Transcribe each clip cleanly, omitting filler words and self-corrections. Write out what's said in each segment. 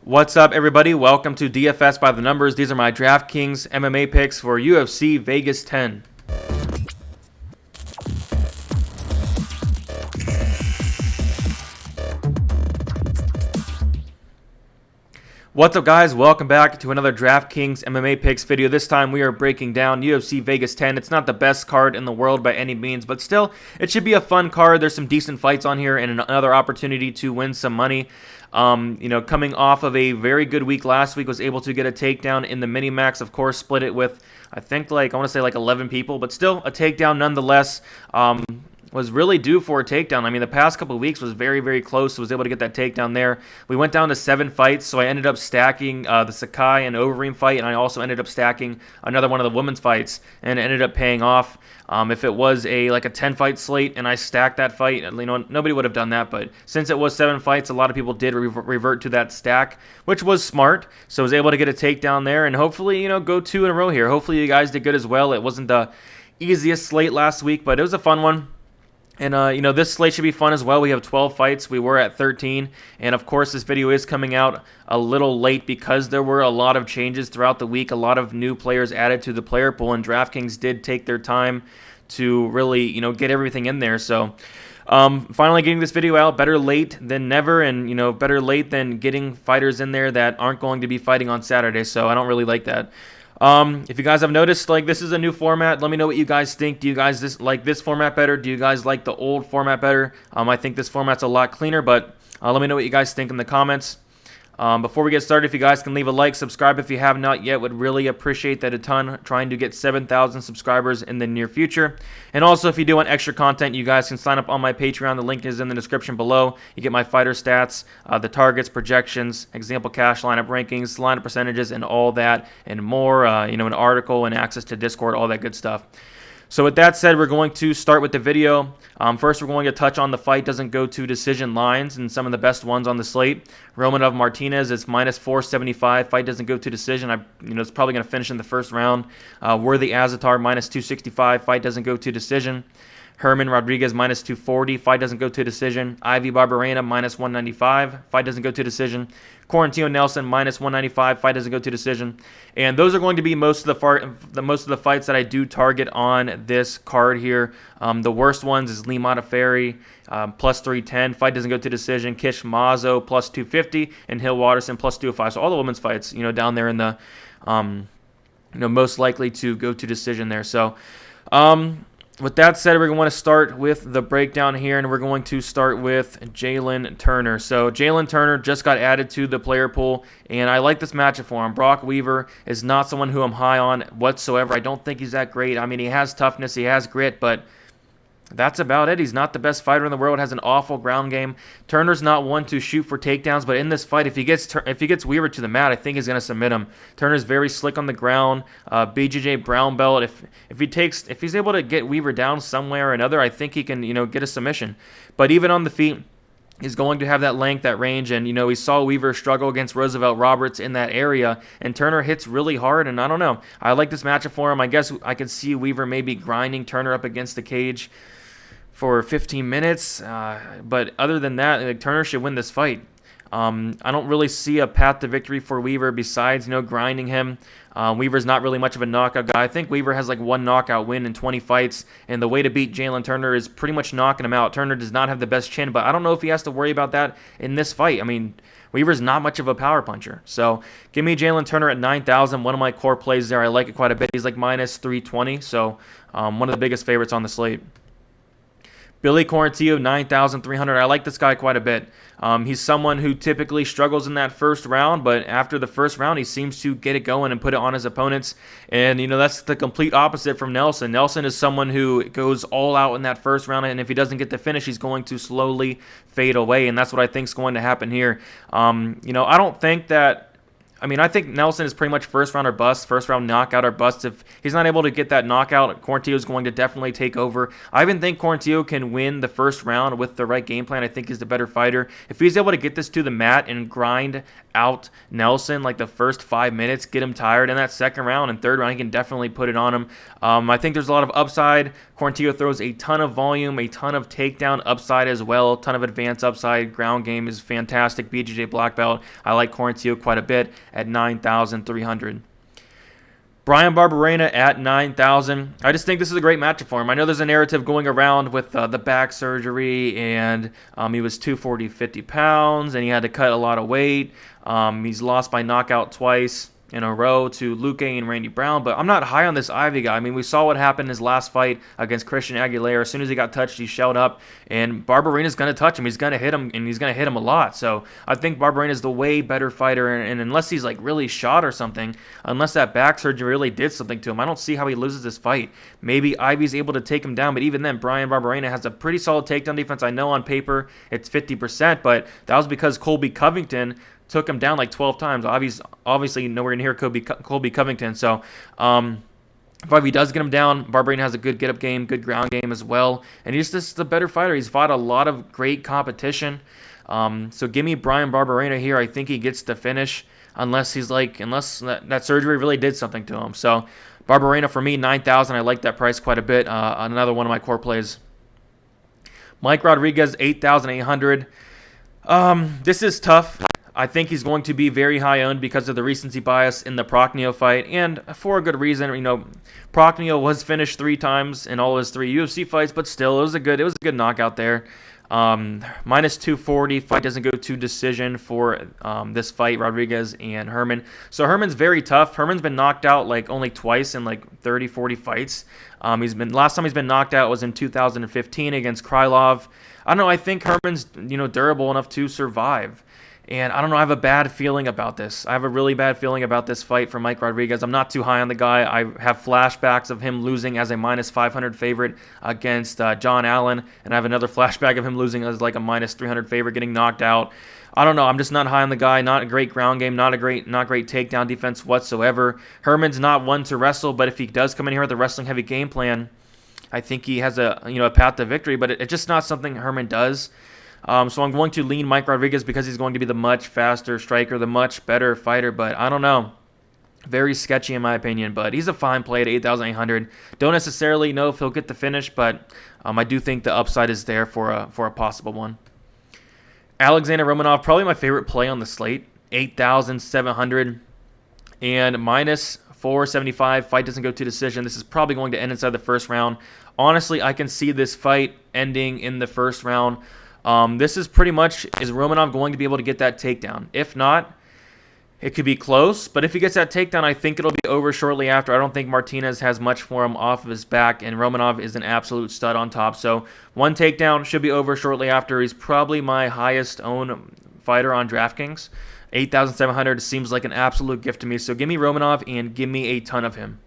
What's up, everybody? Welcome to DFS by the Numbers. These are my Draftkings MMA picks for UFC Vegas 10. What's up, guys? Welcome back to another Draftkings MMA picks video. This time we are breaking down UFC Vegas 10. It's not the best card in the world by any means, but still, it should be a fun card. There's some decent fights on here and another opportunity to win some money. Coming off of a very good week last week, was able to get a takedown in the mini-max. Of course, split it with, I want to say 11 people, but still a takedown nonetheless. Was really due for a takedown. I mean, the past couple of weeks was very, very close. Was able to get that takedown there. We went down to 7 fights, so I ended up stacking the Sakai and Overeem fight, and I also ended up stacking another one of the women's fights, and it ended up paying off. If it was a 10-fight slate and I stacked that fight, nobody would have done that, but since it was 7 fights, a lot of people did revert to that stack, which was smart. So I was able to get a takedown there, and hopefully, go 2 in a row here. Hopefully you guys did good as well. It wasn't the easiest slate last week, but it was a fun one. And, this slate should be fun as well. We have 12 fights. We were at 13. And, of course, this video is coming out a little late because there were a lot of changes throughout the week. A lot of new players added to the player pool. And DraftKings did take their time to really, get everything in there. So, finally getting this video out. Better late than never. And, better late than getting fighters in there that aren't going to be fighting on Saturday. So, I don't really like that. If you guys have noticed, this is a new format. Let me know what you guys think. Do you guys like this format better? Do you guys like the old format better? I think this format's a lot cleaner, but let me know what you guys think in the comments. Before we get started, if you guys can leave a like, subscribe if you have not yet, would really appreciate that a ton. Trying to get 7,000 subscribers in the near future. And also, if you do want extra content, you guys can sign up on my Patreon. The link is in the description below. You get my fighter stats, the targets, projections, example cash lineup rankings, lineup percentages, and all that and more. An article and access to Discord, all that good stuff. So with that said, we're going to start with the video. First, we're going to touch on the fight doesn't go to decision lines and some of the best ones on the slate. ROMANOV Martinez is minus 475. Fight doesn't go to decision. It's probably going to finish in the first round. Worthy AZAITAR minus 265. Fight doesn't go to decision. HERMAN Rodriguez minus 240. Fight doesn't go to decision. BRYAN minus 195. Fight doesn't go to decision. Quarantino Nelson minus 195. Fight doesn't go to decision. And those are going to be most of the fights that I do target on this card here. The worst ones is Lee Modafferi plus 310. Fight doesn't go to decision. Kish Mazo plus 250 and Hill Watterson plus 205. So all the women's fights, down there in the most likely to go to decision there. So. With that said, we're going to start with the breakdown here, and we're going to start with JALIN Turner. So JALIN Turner just got added to the player pool, and I like this matchup for him. Brock Weaver is not someone who I'm high on whatsoever. I don't think he's that great. I mean, he has toughness, he has grit, but that's about it. He's not the best fighter in the world, has an awful ground game. Turner's not one to shoot for takedowns, but in this fight, if he gets Weaver to the mat, I think he's going to submit him. Turner's very slick on the ground, BJJ brown belt. If he's able to get Weaver down somewhere or another, I think he can, get a submission. But even on the feet, he's going to have that length, that range, and, we saw Weaver struggle against Roosevelt Roberts in that area, and Turner hits really hard, and I don't know. I like this matchup for him. I guess I could see Weaver maybe grinding Turner up against the cage for 15 minutes, but other than that, Turner should win this fight. I don't really see a path to victory for Weaver besides, grinding him. Weaver's not really much of a knockout guy. I think Weaver has 1 knockout win in 20 fights, and the way to beat JALIN Turner is pretty much knocking him out. Turner does not have the best chin, but I don't know if he has to worry about that in this fight. I mean, Weaver's not much of a power puncher. So give me JALIN Turner at 9,000. One of my core plays there. I like it quite a bit. He's minus 320, so one of the biggest favorites on the slate. Billy Quarantino, 9,300. I like this guy quite a bit. He's someone who typically struggles in that first round, but after the first round, he seems to get it going and put it on his opponents. And, that's the complete opposite from Nelson. Nelson is someone who goes all out in that first round, and if he doesn't get the finish, he's going to slowly fade away, and that's what I think is going to happen here. I don't think that... I think Nelson is pretty much first round or bust, first round knockout or bust. If he's not able to get that knockout, Quarantino is going to definitely take over. I even think Quarantino can win the first round with the right game plan. I think he's the better fighter. If he's able to get this to the mat and grind out Nelson the first 5 minutes, get him tired in that second round and third round, he can definitely put it on him. I think there's a lot of upside. Quarantillo throws a ton of volume, a ton of takedown upside as well, a ton of advanced upside. Ground game is fantastic. BJJ black belt. I like Quarantillo quite a bit at 9,300. Bryan Barberena at 9,000. I just think this is a great matchup for him. I know there's a narrative going around with the back surgery, and he was 240, 50 pounds, and he had to cut a lot of weight. He's lost by knockout twice in a row to Luque and Randy Brown, but I'm not high on this Ivy guy. I mean, we saw what happened in his last fight against Christian Aguilera. As soon as he got touched, he shelled up, and Barberena's going to touch him. He's going to hit him, and he's going to hit him a lot. So I think Barberena's the way better fighter, and unless he's like really shot or something, unless that back surgery really did something to him, I don't see how he loses this fight. Maybe Ivy's able to take him down, but even then, Bryan Barberena has a pretty solid takedown defense. I know on paper it's 50%, but that was because Colby Covington took him down like 12 times. Obviously, nowhere near Colby Covington. So, if Ivy does get him down, Barberena has a good get-up game, good ground game as well. And he's just the better fighter. He's fought a lot of great competition. So give me Bryan Barberena here. I think he gets the finish unless that surgery really did something to him. So, Barberena for me, 9,000. I like that price quite a bit. Another one of my core plays. Mike Rodriguez, 8,800. This is tough. I think he's going to be very high owned because of the recency bias in the Prochnio fight, and for a good reason. You know, Prochnio was finished 3 times in all his 3 UFC fights, but still, it was a good knockout there. Minus 240. Fight doesn't go to decision for this fight, Rodriguez and Herman. So Herman's very tough. Herman's been knocked out like only twice in like 30, 40 fights. Last time he's been knocked out was in 2015 against Krylov. I don't know. I think Herman's durable enough to survive. And I don't know, I have a bad feeling about this. I have a really bad feeling about this fight for Mike Rodriguez. I'm not too high on the guy. I have flashbacks of him losing as a minus 500 favorite against John Allen. And I have another flashback of him losing as like a minus 300 favorite, getting knocked out. I don't know. I'm just not high on the guy. Not a great ground game. Not great takedown defense whatsoever. Herman's not one to wrestle, but if he does come in here with a wrestling heavy game plan, I think he has a path to victory. But it's just not something Herman does. So I'm going to lean Mike Rodriguez because he's going to be the much faster striker, the much better fighter. But I don't know. Very sketchy in my opinion. But he's a fine play at 8,800. Don't necessarily know if he'll get the finish, but I do think the upside is there for a possible one. Alexander Romanov, probably my favorite play on the slate. 8,700 and minus 475. Fight doesn't go to decision. This is probably going to end inside the first round. Honestly, I can see this fight ending in the first round. This is pretty much, is Romanov going to be able to get that takedown? If not, it could be close, but if he gets that takedown, I think it'll be over shortly after. I don't think Martinez has much for him off of his back, and Romanov is an absolute stud on top. So one takedown should be over shortly after. He's probably my highest owned fighter on DraftKings. 8,700 seems like an absolute gift to me. So give me Romanov and give me a ton of him.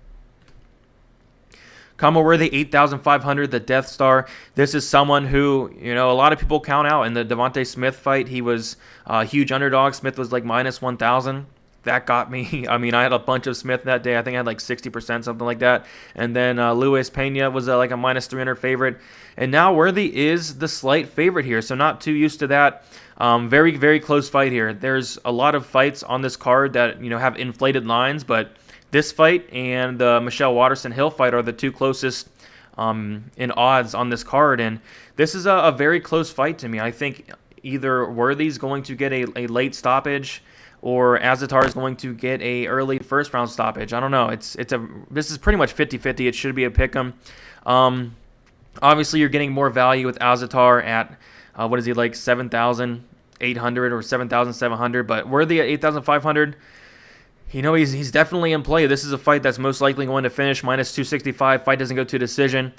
KHAMA Worthy, 8,500, the Death Star. This is someone who, a lot of people count out. In the Devontae Smith fight, he was a huge underdog. Smith was like minus 1,000. That got me. I mean, I had a bunch of Smith that day. I think I had like 60%, something like that. And then Luis Pena was like a minus 300 favorite. And now Worthy is the slight favorite here, so not too used to that. Very, very close fight here. There's a lot of fights on this card that, have inflated lines, but this fight and the Michelle Waterson-Hill fight are the two closest in odds on this card. And this is a very close fight to me. I think either Worthy's going to get a late stoppage or AZAITAR is going to get a early first-round stoppage. I don't know. This is pretty much 50-50. It should be a pick'em. Obviously, you're getting more value with AZAITAR at, what is he, like 7,800 or 7,700. But Worthy at 8,500, he's definitely in play. This is a fight that's most likely going to finish minus 265. Fight doesn't go to decision.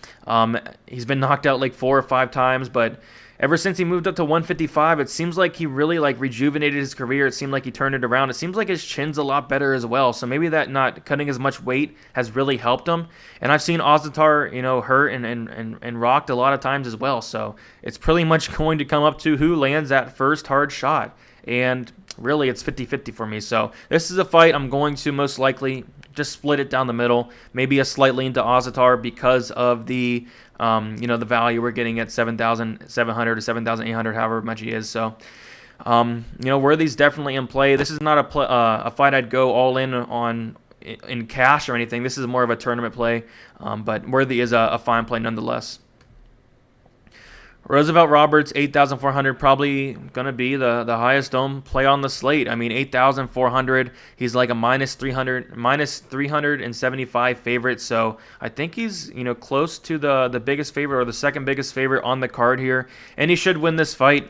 He's been knocked out like 4 or 5 times, but ever since he moved up to 155, it seems like he really rejuvenated his career. It seemed like he turned it around. It seems like his chin's a lot better as well. So maybe that not cutting as much weight has really helped him. And I've seen AZAITAR, hurt and rocked a lot of times as well. So it's pretty much going to come up to who lands that first hard shot. And really, it's 50-50 for me. So this is a fight I'm going to most likely just split it down the middle. Maybe a slight lean to AZAITAR because of the, the value we're getting at 7,700 to 7,800, however much he is. So, Worthy's definitely in play. This is not a fight I'd go all in on, in cash or anything. This is more of a tournament play, but Worthy is a fine play nonetheless. Roosevelt Roberts, 8,400, probably going to be the highest dome play on the slate. I mean, 8,400, he's like a minus 375 favorite, so I think he's, close to the biggest favorite or the second biggest favorite on the card here, and he should win this fight.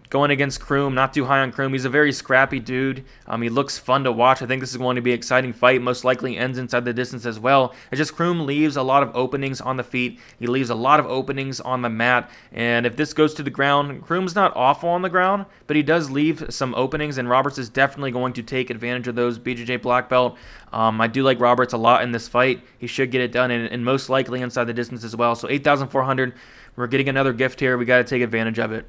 Going against Kroom, not too high on Kroom. He's a very scrappy dude. He looks fun to watch. I think this is going to be an exciting fight. Most likely ends inside the distance as well. It's just Kroom leaves a lot of openings on the feet. He leaves a lot of openings on the mat. And if this goes to the ground, Kroom's not awful on the ground, but he does leave some openings, and Roberts is definitely going to take advantage of those. BJJ black belt. I do like Roberts a lot in this fight. He should get it done, and most likely inside the distance as well. So 8,400. We're getting another gift here. We got to take advantage of it.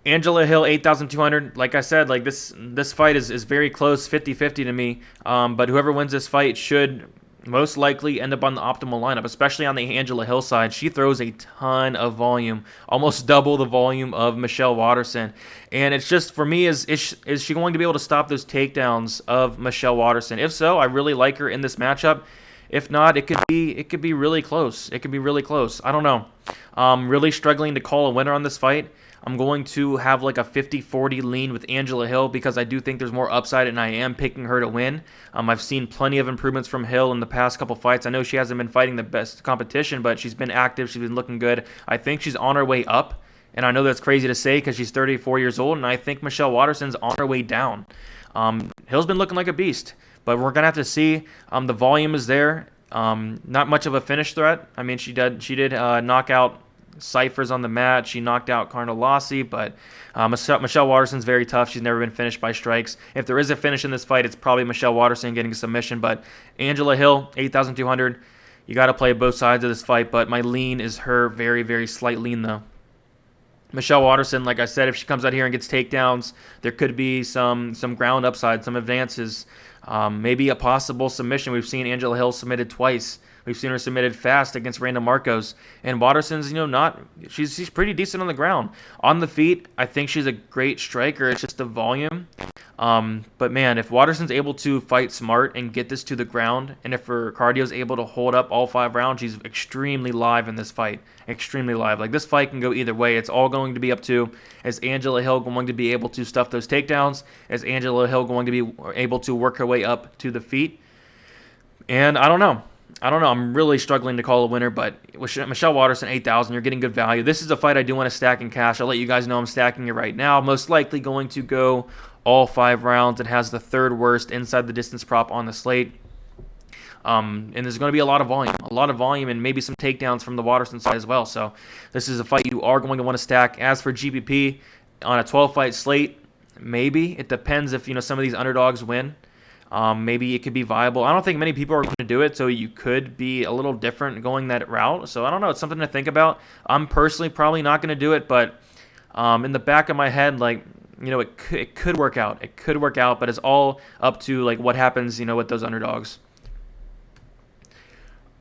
Angela Hill, 8,200. Like I said, like this fight is very close, 50-50 to me. But whoever wins this fight should most likely end up on the optimal lineup, especially on the Angela Hill side. She throws a ton of volume, almost double the volume of Michelle Waterson. And it's just, for me, is she going to be able to stop those takedowns of Michelle Waterson? If so, I really like her in this matchup. If not, it could be really close. It could be really close. I don't know. I'm really struggling to call a winner on this fight. I'm going to have like a 50-40 lean with Angela Hill because I do think there's more upside, and I am picking her to win. I've seen plenty of improvements from Hill in the past couple fights. I know she hasn't been fighting the best competition, but she's been active. She's been looking good. I think she's on her way up, and I know that's crazy to say because she's 34 years old, and I think Michelle Waterson's on her way down. Hill's been looking like a beast, but we're going to have to see. The volume is there. Not much of a finish threat. I mean, she did knock out Cyphers on the mat. She knocked out Carnelossi, but Michelle Waterson's very tough. She's never been finished by strikes. If there is a finish in this fight, it's probably Michelle Waterson getting a submission, but Angela Hill, 8,200. You got to play both sides of this fight, but my lean is her very, very slight lean, though. Michelle Waterson, like I said, if she comes out here and gets takedowns, there could be some ground upside, some advances, maybe a possible submission. We've seen Angela Hill submitted twice. We've seen her submitted fast against Randa Marcos. And Waterson's, she's pretty decent on the ground. On the feet, I think she's a great striker. It's just the volume. But man, if Waterson's able to fight smart and get this to the ground, and if her cardio is able to hold up all 5 rounds, she's extremely live in this fight. Extremely live. Like, this fight can go either way. It's all going to be up to, is Angela Hill going to be able to stuff those takedowns? Is Angela Hill going to be able to work her way up to the feet? And I don't know. I'm really struggling to call a winner, but with Michelle Waterson, 8,000, you're getting good value. This is a fight I do want to stack in cash. I'll let you guys know I'm stacking it right now. Most likely going to go all 5 rounds. It has the 3rd worst inside the distance prop on the slate. And there's going to be a lot of volume, and maybe some takedowns from the Waterson side as well. So this is a fight you are going to want to stack. As for GPP, on a 12-fight slate, maybe. It depends if some of these underdogs win. Maybe it could be viable. I don't think many people are going to do it, so you could be a little different going that route. So I don't know. It's something to think about. I'm personally probably not going to do it, but in the back of my head, it could work out. It could work out, but it's all up to what happens, with those underdogs.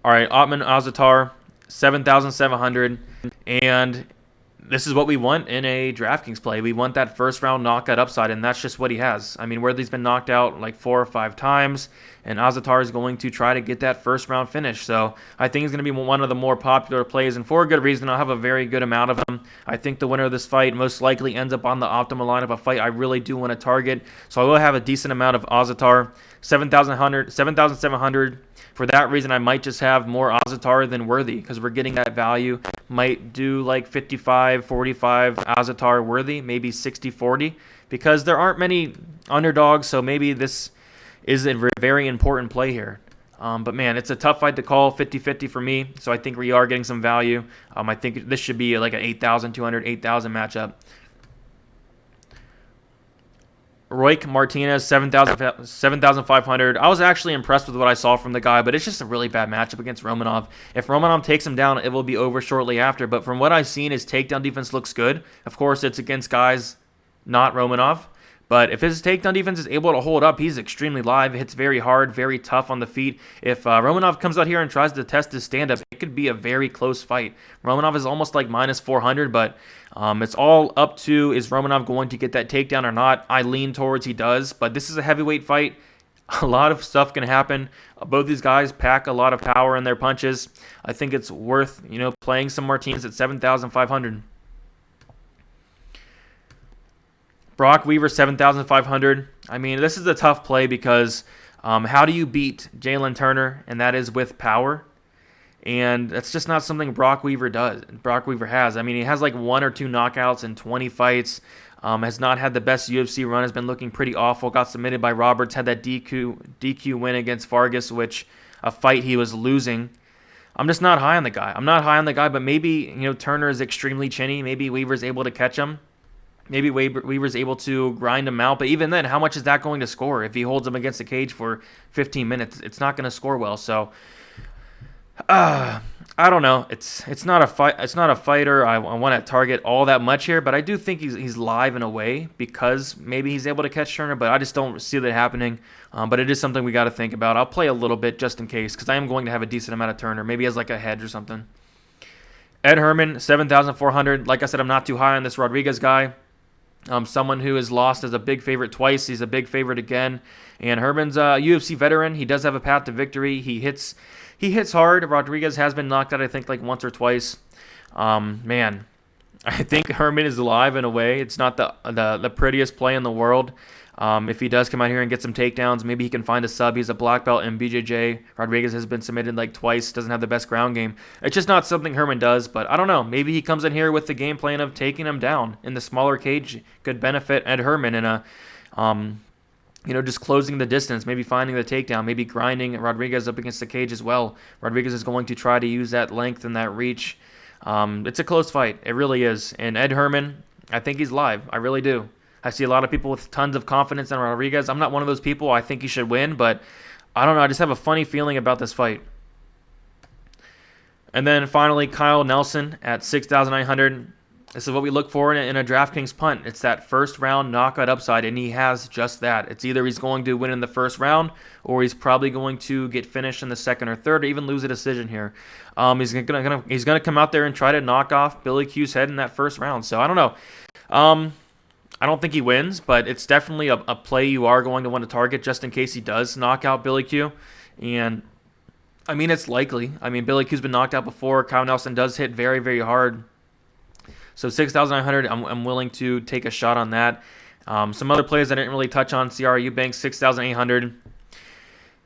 All right, OTTMAN AZAITAR, 7,700, and this is what we want in a DraftKings play. We want that first round knockout upside, and that's just what he has. I mean, Worthy's been knocked out 4 or 5 times, and AZAITAR is going to try to get that first round finish. So I think he's going to be one of the more popular plays, and for a good reason. I'll have a very good amount of them. I think the winner of this fight most likely ends up on the optimal lineup, a fight I really do want to target. So I will have a decent amount of AZAITAR, 7,700. For that reason, I might just have more AZAITAR than Worthy because we're getting that value. Might do 55-45 AZAITAR Worthy, maybe 60-40, because there aren't many underdogs, so maybe this is a very important play here. But man, it's a tough fight to call, 50-50 for me, so I think we are getting some value. I think this should be an 8,200, 8,000 matchup. ROQUE Martinez, 7,500. I was actually impressed with what I saw from the guy, but it's just a really bad matchup against Romanov. If Romanov takes him down, it will be over shortly after. But from what I've seen, his takedown defense looks good. Of course, it's against guys not Romanov. But if his takedown defense is able to hold up, he's extremely live. Hits very hard, very tough on the feet. If Romanov comes out here and tries to test his stand-up, it could be a very close fight. Romanov is almost like minus 400, but it's all up to, is Romanov going to get that takedown or not? I lean towards he does, but this is a heavyweight fight. A lot of stuff can happen. Both these guys pack a lot of power in their punches. I think it's worth, playing some Martinez at 7,500. Brock Weaver, 7,500. I mean, this is a tough play because how do you beat JALIN Turner? And that is with power. And that's just not something Brock Weaver does. Brock Weaver has. I mean, he has like 1 or 2 knockouts in 20 fights. Has not had the best UFC run. Has been looking pretty awful. Got submitted by Roberts. Had that DQ win against Vargas, which a fight he was losing. I'm just not high on the guy. I'm not high on the guy, but maybe, Turner is extremely chinny. Maybe Weaver's able to catch him. Maybe Weaver's able to grind him out, but even then, how much is that going to score? If he holds him against the cage for 15 minutes, it's not going to score well. So, I don't know. It's not a fight. It's not a fighter I want to target all that much here, but I do think he's live in a way because maybe he's able to catch Turner, but I just don't see that happening. But it is something we got to think about. I'll play a little bit just in case because I am going to have a decent amount of Turner. Maybe as like a hedge or something. Ed Herman, 7,400. Like I said, I'm not too high on this Rodriguez guy. Someone who has lost as a big favorite twice. He's a big favorite again. And Herman's a UFC veteran. He does have a path to victory. He hits hard. Rodriguez has been knocked out, I think, like once or twice. Man, I think Herman is alive in a way. It's not the prettiest play in the world. If he does come out here and get some takedowns, maybe he can find a sub. He's a black belt in BJJ. Rodriguez has been submitted like twice, doesn't have the best ground game. It's just not something Herman does, but I don't know. Maybe he comes in here with the game plan of taking him down in the smaller cage. Could benefit Ed Herman in a, just closing the distance, maybe finding the takedown, maybe grinding Rodriguez up against the cage as well. Rodriguez is going to try to use that length and that reach. It's a close fight. It really is. And Ed Herman, I think he's live. I really do. I see a lot of people with tons of confidence in Rodriguez. I'm not one of those people. I think he should win, but I don't know. I just have a funny feeling about this fight. And then finally, Kyle Nelson at 6,900. This is what we look for in a DraftKings punt. It's that first round knockout upside, and he has just that. It's either he's going to win in the first round, or he's probably going to get finished in the second or third, or even lose a decision here. He's gonna come out there and try to knock off Billy Q's head in that first round. So I don't know. I don't think he wins, but it's definitely a play you are going to want to target just in case he does knock out Billy Q. And, I mean, it's likely. I mean, Billy Q's been knocked out before. Kyle Nelson does hit very, very hard. So 6,900, I'm willing to take a shot on that. Some other plays I didn't really touch on. Ciara Eubanks, 6,800.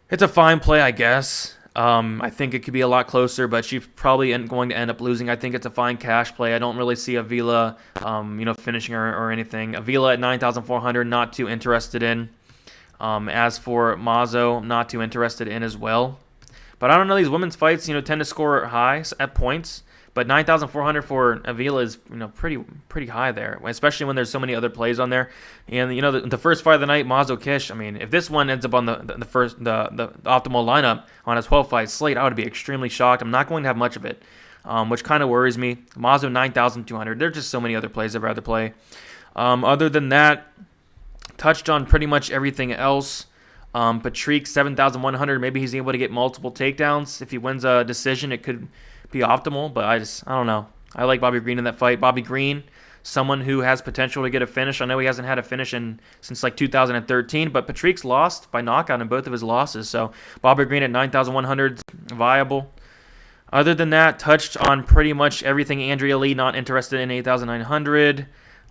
It's a fine play, I guess. I think it could be a lot closer, but she's probably going to end up losing. I think it's a fine cash play. I don't really see Avila, finishing her or anything. Avila at 9,400, not too interested in. As for Mazo, not too interested in as well. But I don't know, these women's fights, tend to score high at points. But 9,400 for Avila is, pretty high there, especially when there's so many other plays on there. And the first fight of the night, Mazo Kish. I mean, if this one ends up on the optimal lineup on a 12-fight slate, I would be extremely shocked. I'm not going to have much of it, which kind of worries me. Mazo 9,200. There's just so many other plays I'd rather play. Other than that, touched on pretty much everything else. Patrick 7,100. Maybe he's able to get multiple takedowns. If he wins a decision, it could be optimal, but I don't know. I like Bobby Green in that fight. Bobby Green, someone who has potential to get a finish. I know he hasn't had a finish since like 2013, but Patrick's lost by knockout in both of his losses. So Bobby Green at 9,100 viable. Other than that, touched on pretty much everything. Andrea Lee, not interested in 8,900.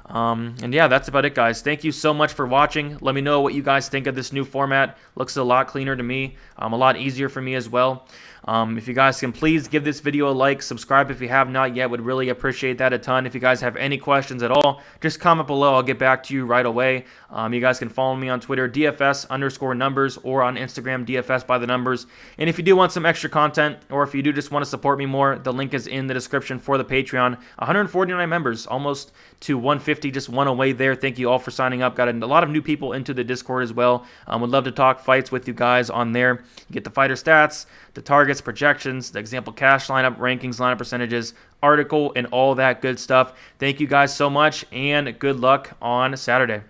And yeah, that's about it, guys. Thank you so much for watching. Let me know what you guys think of this new format. Looks a lot cleaner to me, a lot easier for me as well. If you guys can please give this video a like, subscribe if you have not yet, would really appreciate that a ton. If you guys have any questions at all, just comment below. I'll get back to you right away. You guys can follow me on Twitter, DFS_numbers, or on Instagram, DFS by the numbers. And if you do want some extra content, or if you do just want to support me more, the link is in the description for the Patreon. 149 members, almost to 150, just one away there. Thank you all for signing up. Got a lot of new people into the Discord as well. Would love to talk fights with you guys on there. You get the fighter stats, the targets, projections, the example cash lineup, rankings, lineup percentages, article, and all that good stuff. Thank you guys so much, and good luck on Saturday.